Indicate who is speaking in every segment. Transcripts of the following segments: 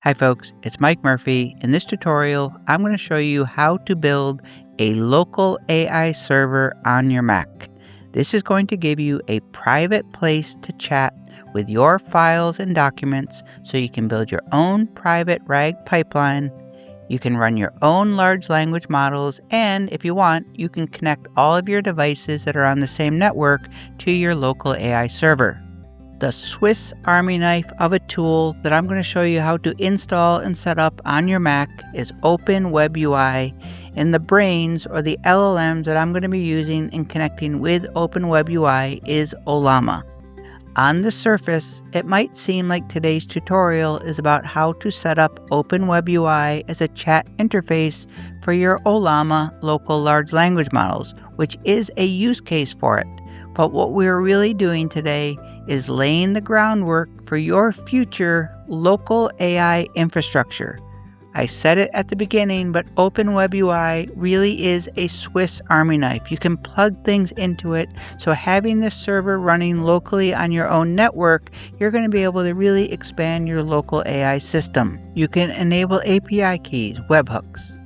Speaker 1: Hi folks, it's Mike Murphy. In this tutorial, I'm going to show you how to build a local AI server on your Mac. This is going to give you a private place to chat with your files and documents so you can build your own private RAG pipeline. You can run your own large language models, and if you want, you can connect all of your devices that are on the same network to your local AI server. The Swiss Army knife of a tool that I'm going to show you how to install and set up on your Mac is Open WebUI, and the brains or the LLMs that I'm going to be using and connecting with Open WebUI is Ollama. On the surface, it might seem like today's tutorial is about how to set up Open WebUI as a chat interface for your Ollama local large language models, which is a use case for it. But what we're really doing today is laying the groundwork for your future local AI infrastructure. I said it at the beginning, but Open WebUI really is a Swiss Army knife. You can plug things into it, so having this server running locally on your own network, you're going to be able to really expand your local AI system. You can enable API keys, webhooks,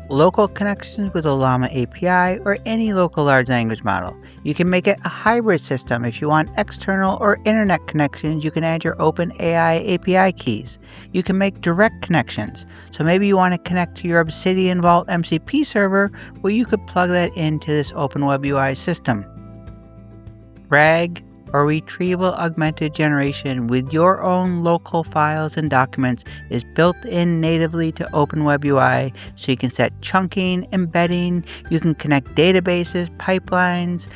Speaker 1: local connections with Ollama API, or any local large language model. You can make it a hybrid system. If you want external or internet connections, you can add your OpenAI API keys. You can make direct connections. So maybe you want to connect to your Obsidian Vault MCP server, where you could plug that into this Open WebUI system. RAG, or retrieval augmented generation with your own local files and documents, is built in natively to Open WebUI, so you can set chunking, embedding, you can connect databases, pipelines,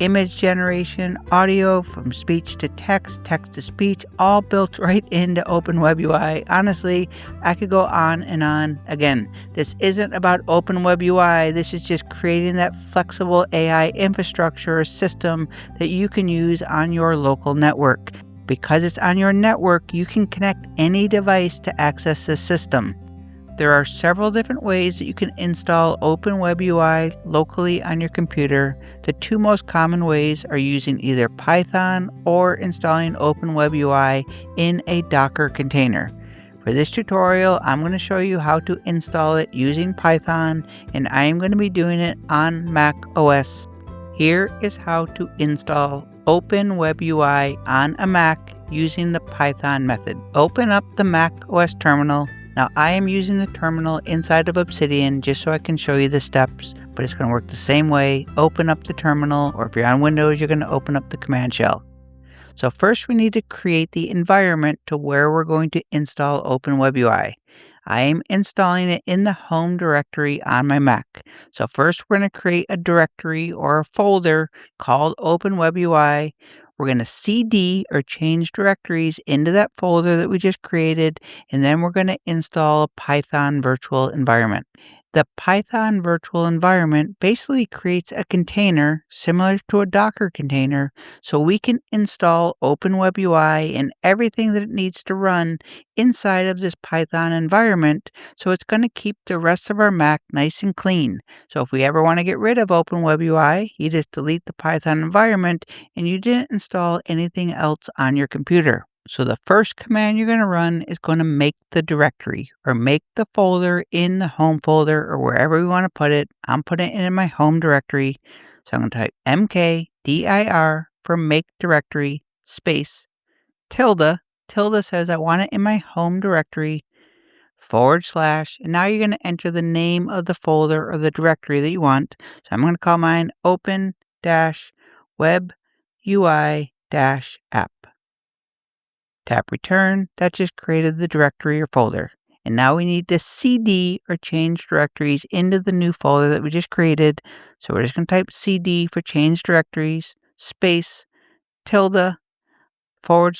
Speaker 1: image generation, audio from speech to text, text to speech, all built right into Open WebUI. Honestly, I could go on and on. Again, this isn't about Open WebUI. This is just creating that flexible AI infrastructure or system that you can use on your local network. Because it's on your network, you can connect any device to access this system. There are several different ways that you can install Open WebUI locally on your computer. The two most common ways are using either Python or installing Open WebUI in a Docker container. For this tutorial, I'm going to show you how to install it using Python, and I am going to be doing it on Mac OS. Here is how to install Open WebUI on a Mac using the Python method. Open up the Mac OS terminal. Now, I am using the terminal inside of Obsidian just so I can show you the steps, but it's going to work the same way. Open up the terminal, or if you're on Windows, you're going to open up the command shell. So first, we need to create the environment to where we're going to install Open WebUI. I am installing it in the home directory on my Mac. So first, we're going to create a directory or a folder called Open WebUI. We're going to cd or change directories into that folder that we just created, and then we're going to install a Python virtual environment. The Python virtual environment basically creates a container similar to a Docker container, so we can install Open WebUI and everything that it needs to run inside of this Python environment, so it's going to keep the rest of our Mac nice and clean. So if we ever want to get rid of Open WebUI, you just delete the Python environment and you didn't install anything else on your computer. So the first command you're going to run is going to make the directory or make the folder in the home folder or wherever we want to put it. I'm putting it in my home directory. So I'm going to type mkdir for make directory space tilde. Tilde says I want it in my home directory / and now you're going to enter the name of the folder or the directory that you want. So I'm going to call mine open-webui-app. Tap return. That just created the directory or folder. And now we need to cd or change directories into the new folder that we just created. So we're just going to type cd for change directories space tilde / I'm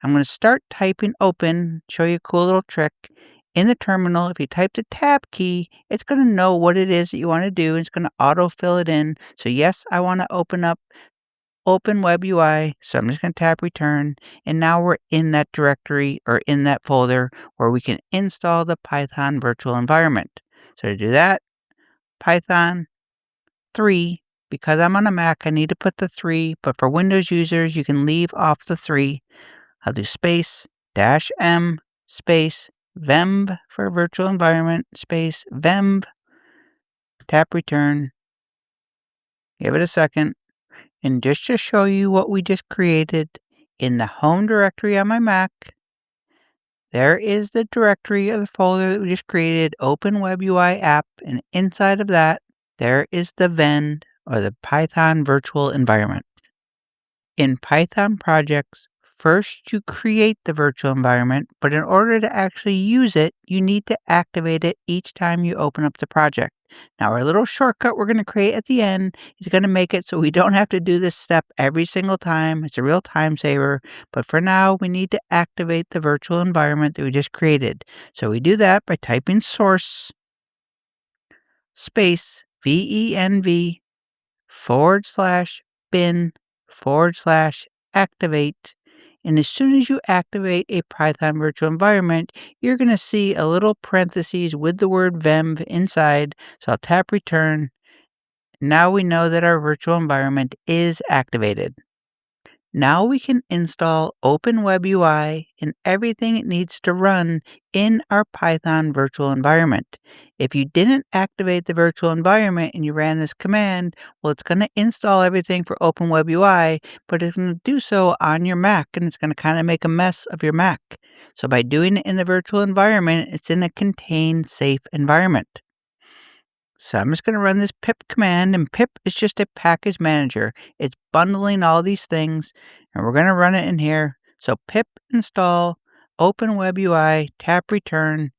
Speaker 1: going to start typing open, show you a cool little trick. In the terminal, if you type the tab key, it's going to know what it is that you want to do, and it's going to auto-fill it in. So yes, I want to open up Open WebUI, so I'm just going to tap return, and now we're in that directory or in that folder where we can install the Python virtual environment. So to do that, Python 3, because I'm on a Mac, I need to put the 3, but for Windows users, you can leave off the 3. I'll do space -m space venv for virtual environment, space venv, tap return, give it a second, and just to show you what we just created in the home directory on my Mac, there is the directory of the folder that we just created, Open WebUI app, and inside of that, there is the venv, or the Python virtual environment. In Python projects, first you create the virtual environment, but in order to actually use it, you need to activate it each time you open up the project. Now, our little shortcut we're going to create at the end is going to make it so we don't have to do this step every single time. It's a real time saver, but for now, we need to activate the virtual environment that we just created. So we do that by typing source space venv /bin/activate. And as soon as you activate a Python virtual environment, you're going to see a little parentheses with the word venv inside. So I'll tap return. Now we know that our virtual environment is activated. Now we can install Open WebUI and everything it needs to run in our Python virtual environment. If you didn't activate the virtual environment and you ran this command, well, it's going to install everything for Open WebUI, but it's going to do so on your Mac, and it's going to kind of make a mess of your Mac. So by doing it in the virtual environment, it's in a contained, safe environment. So I'm just going to run this pip command, and pip is just a package manager. It's bundling all these things, and we're going to run it in here. So pip install Open WebUI, tap return,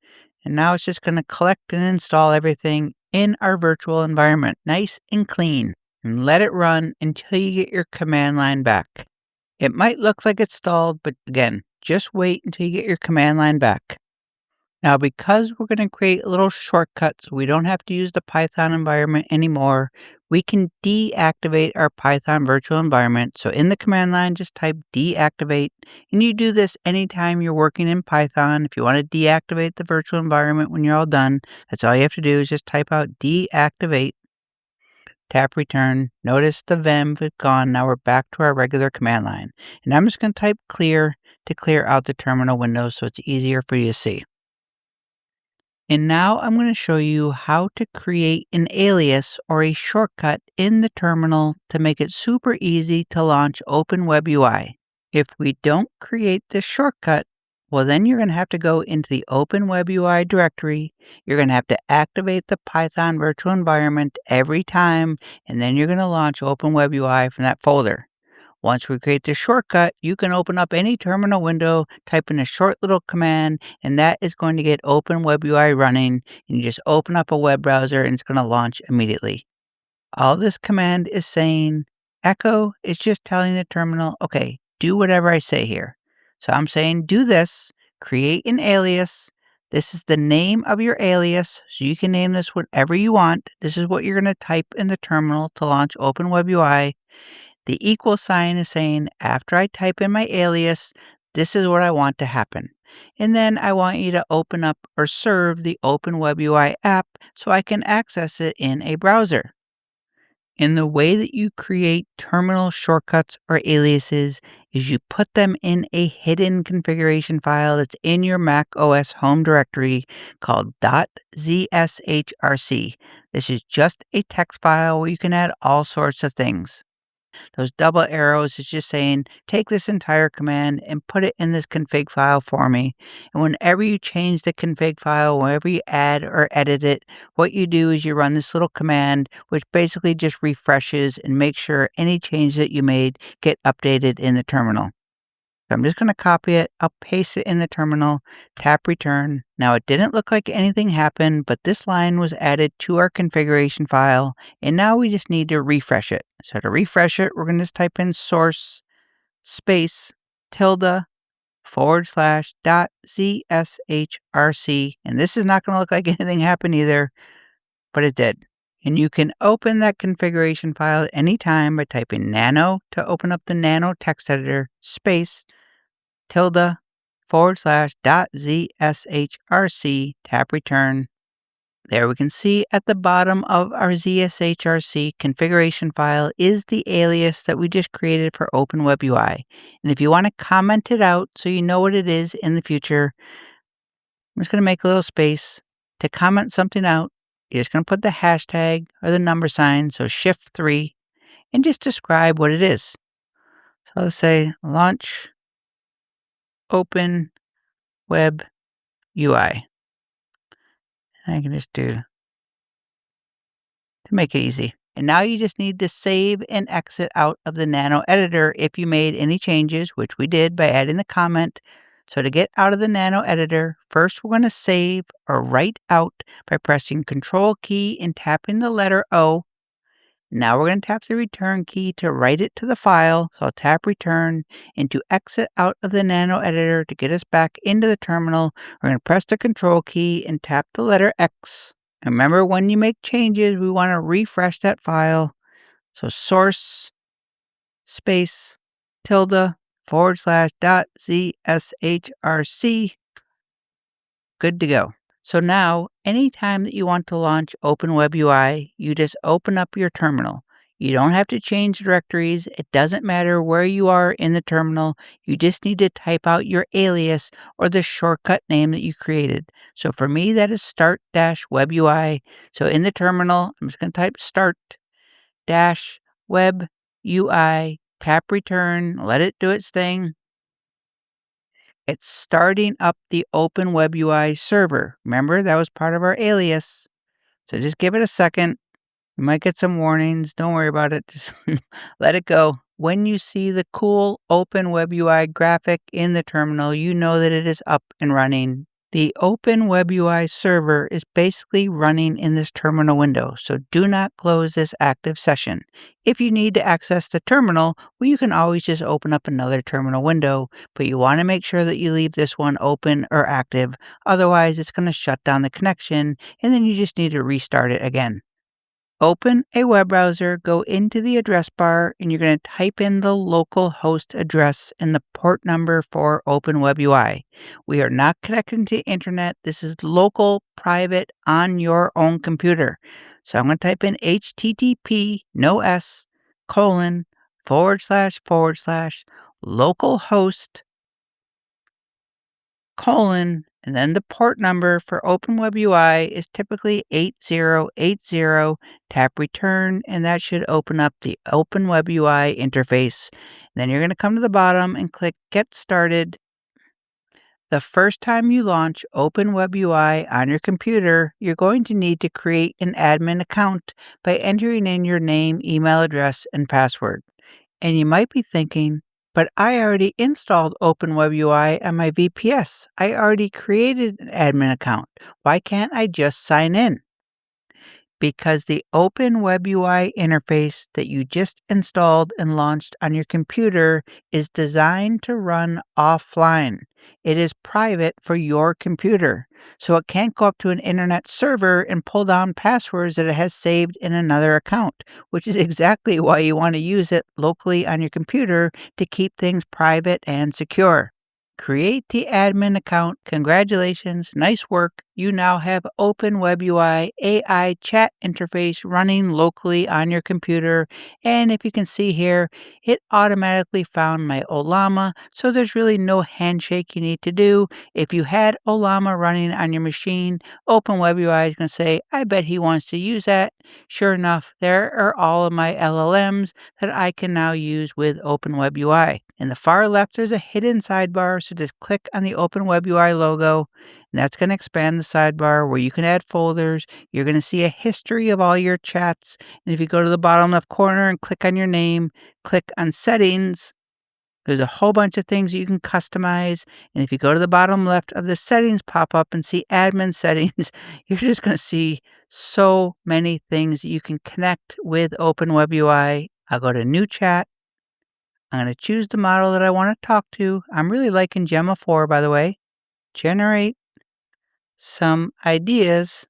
Speaker 1: and now it's just going to collect and install everything in our virtual environment, nice and clean, and let it run until you get your command line back. It might look like it's stalled, but again, just wait until you get your command line back. Now, because we're going to create little shortcuts, we don't have to use the Python environment anymore. We can deactivate our Python virtual environment. So in the command line, just type deactivate. And you do this anytime you're working in Python. If you want to deactivate the virtual environment when you're all done, that's all you have to do is just type out deactivate, tap return. Notice the venv is gone. Now we're back to our regular command line. And I'm just going to type clear to clear out the terminal window so it's easier for you to see. And now I'm going to show you how to create an alias or a shortcut in the terminal to make it super easy to launch Open WebUI. If we don't create this shortcut, well, then you're going to have to go into the Open WebUI directory. You're going to have to activate the Python virtual environment every time, and then you're going to launch Open WebUI from that folder. Once we create the shortcut, you can open up any terminal window, type in a short little command, and that is going to get Open WebUI running. And you just open up a web browser and it's going to launch immediately. All this command is saying, echo is just telling the terminal, okay, do whatever I say here. So I'm saying do this, create an alias. This is the name of your alias, so you can name this whatever you want. This is what you're going to type in the terminal to launch Open WebUI. The equal sign is saying, after I type in my alias, this is what I want to happen. And then I want you to open up or serve the Open WebUI app so I can access it in a browser. And the way that you create terminal shortcuts or aliases is you put them in a hidden configuration file that's in your Mac OS home directory called .zshrc. This is just a text file where you can add all sorts of things. Those double arrows is just saying, take this entire command and put it in this config file for me. And whenever you change the config file, whenever you add or edit it, what you do is you run this little command, which basically just refreshes and makes sure any changes that you made get updated in the terminal. So I'm just going to copy it. I'll paste it in the terminal, tap return. Now it didn't look like anything happened, but this line was added to our configuration file, and now we just need to refresh it. So to refresh it, we're going to just type in source space tilde /.zshrc, and this is not going to look like anything happened either, but it did. And you can open that configuration file at any time by typing Nano to open up the Nano text editor, space tilde /.zshrc, tap return. There we can see at the bottom of our zshrc configuration file is the alias that we just created for Open WebUI. And if you want to comment it out so you know what it is in the future, I'm just going to make a little space to comment something out. You're just going to put the hashtag or the number sign, so shift 3, and just describe what it is. So let's say launch Open Web UI. I can just do to make it easy. And now you just need to save and exit out of the Nano editor if you made any changes, which we did by adding the comment. So to get out of the Nano editor, first we're going to save or write out by pressing Control key and tapping the letter O. Now we're going to tap the return key to write it to the file. So I'll tap return, and to exit out of the Nano editor to get us back into the terminal, we're going to press the Control key and tap the letter X. Remember, when you make changes, we want to refresh that file. So source space tilde / dot zshrc. Good to go. So now, anytime that you want to launch Open WebUI, you just open up your terminal. You don't have to change directories. It doesn't matter where you are in the terminal. You just need to type out your alias or the shortcut name that you created. So for me, that is start-webui. So in the terminal, I'm just going to type start-webui, tap return, let it do its thing. It's starting up the Open WebUI server. Remember, that was part of our alias. So just give it a second. You might get some warnings. Don't worry about it. Just let it go. When you see the cool Open WebUI graphic in the terminal, you know that it is up and running. The Open WebUI server is basically running in this terminal window, so do not close this active session. If you need to access the terminal, well, you can always just open up another terminal window, but you want to make sure that you leave this one open or active. Otherwise, it's going to shut down the connection, and then you just need to restart it again. Open a web browser, go into the address bar, and you're going to type in the local host address and the port number for Open WebUI. We are not connecting to the internet. This is local, private, on your own computer. So I'm going to type in http, no s, colon, / localhost, colon, and then the port number for Open WebUI is typically 8080. Tap return, and that should open up the Open WebUI interface. Then you're going to come to the bottom and click Get Started. The first time you launch Open WebUI on your computer, you're going to need to create an admin account by entering in your name, email address, and password. And you might be thinking, but I already installed Open WebUI on my VPS. I already created an admin account. Why can't I just sign in? Because the Open WebUI interface that you just installed and launched on your computer is designed to run offline. It is private for your computer, so it can't go up to an internet server and pull down passwords that it has saved in another account, which is exactly why you want to use it locally on your computer to keep things private and secure. Create the admin account. Congratulations. Nice work. You now have Open WebUI AI chat interface running locally on your computer. And if you can see here, it automatically found my Ollama. So there's really no handshake you need to do. If you had Ollama running on your machine, Open WebUI is going to say, I bet he wants to use that. Sure enough, there are all of my LLMs that I can now use with Open WebUI. In the far left, there's a hidden sidebar, so just click on the Open WebUI logo, and that's going to expand the sidebar where you can add folders. You're going to see a history of all your chats, and if you go to the bottom left corner and click on your name, click on Settings, there's a whole bunch of things you can customize, and if you go to the bottom left of the Settings pop-up and see Admin Settings, you're just going to see so many things that you can connect with Open WebUI. I'll go to New Chat. I'm going to choose the model that I want to talk to. I'm really liking Gemma 4, by the way. Generate some ideas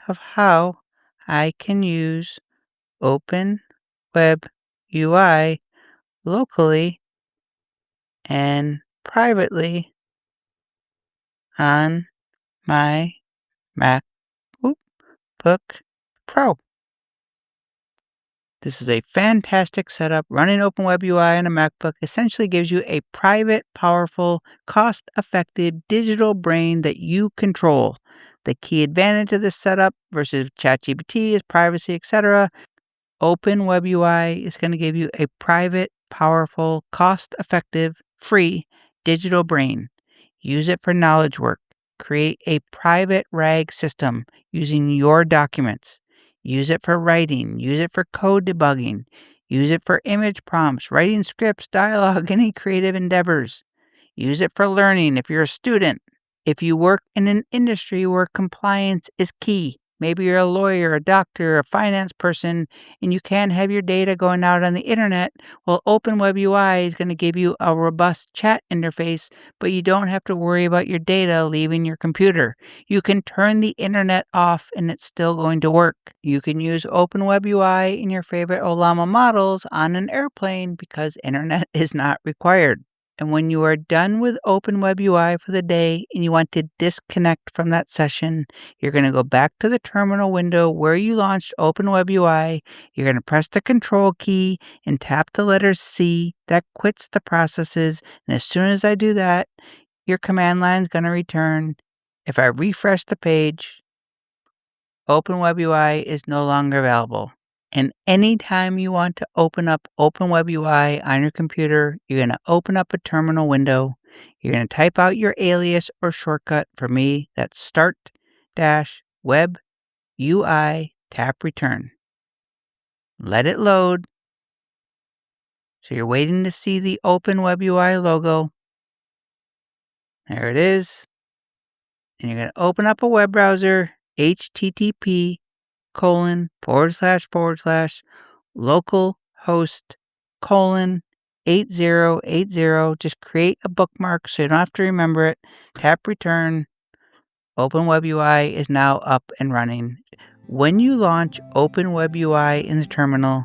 Speaker 1: of how I can use Open Web UI locally and privately on my MacBook Pro. This is a fantastic setup. Running Open WebUI on a MacBook essentially gives you a private, powerful, cost-effective digital brain that you control. The key advantage of this setup versus ChatGPT is privacy, etc. Open WebUI is going to give you a private, powerful, cost-effective, free digital brain. Use it for knowledge work. Create a private RAG system using your documents. Use it for writing. Use it for code debugging. Use it for image prompts, writing scripts, dialogue, any creative endeavors. Use it for learning if you're a student. If you work in an industry where compliance is key, maybe you're a lawyer, a doctor, a finance person, and you can't have your data going out on the internet, well, Open WebUI is going to give you a robust chat interface, but you don't have to worry about your data leaving your computer. You can turn the internet off and it's still going to work. You can use Open WebUI in your favorite Ollama models on an airplane because internet is not required. And when you are done with Open WebUI for the day and you want to disconnect from that session, you're going to go back to the terminal window where you launched Open WebUI. You're going to press the Control key and tap the letter C. That quits the processes. And as soon as I do that, your command line is going to return. If I refresh the page, Open WebUI is no longer available. And anytime you want to open up Open WebUI on your computer, you're going to open up a terminal window. You're going to type out your alias or shortcut. For me, that's start-web-UI, tap return. Let it load. So you're waiting to see the Open WebUI logo. There it is. And you're going to open up a web browser, http://localhost:8080. Just create a bookmark so you don't have to remember it. Tap return. Open WebUI is now up and running. When you launch Open WebUI in the terminal,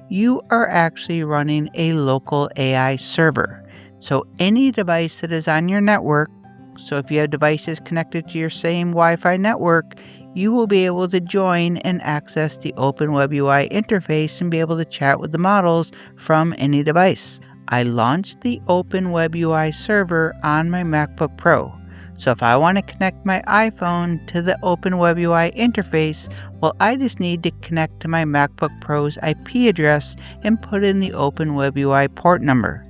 Speaker 1: you are actually running a local AI server. So any device that is on your network, so if you have devices connected to your same Wi-Fi network, you will be able to join and access the Open WebUI interface and be able to chat with the models from any device. I launched the Open WebUI server on my MacBook Pro. So if I want to connect my iPhone to the Open WebUI interface, well, I just need to connect to my MacBook Pro's IP address and put in the Open WebUI port number.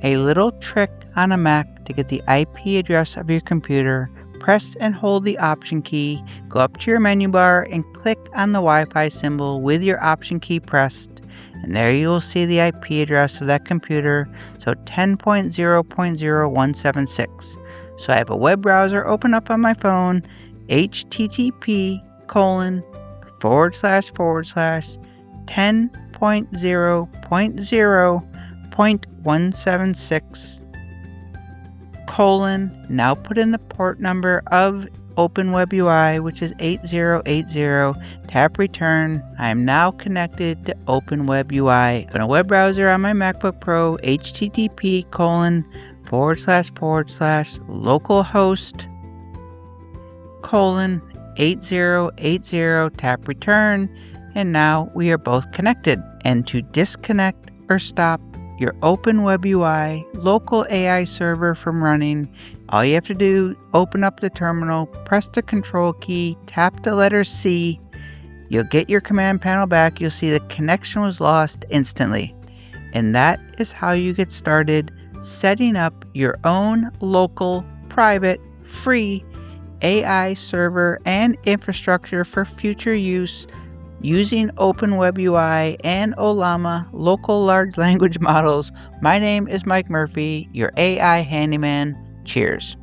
Speaker 1: A little trick on a Mac to get the IP address of your computer: press and hold the Option key, go up to your menu bar and click on the Wi-Fi symbol with your Option key pressed, and there you will see the IP address of that computer, so 10.0.0176. So I have a web browser open up on my phone, http://10.0.0.176 : now put in the port number of Open WebUI, which is 8080, tap return. I am now connected to Open WebUI on a web browser on my MacBook Pro, http://localhost:8080, tap return, and now we are both connected. And to disconnect or stop your Open WebUI local AI server from running, all you have to do, open up the terminal, press the Control key, tap the letter C. You'll get your command panel back. You'll see the connection was lost instantly. And that is how you get started setting up your own local, private, free AI server and infrastructure for future use using Open WebUI and Ollama local large language models. My name is Mike Murphy, your AI handyman. Cheers.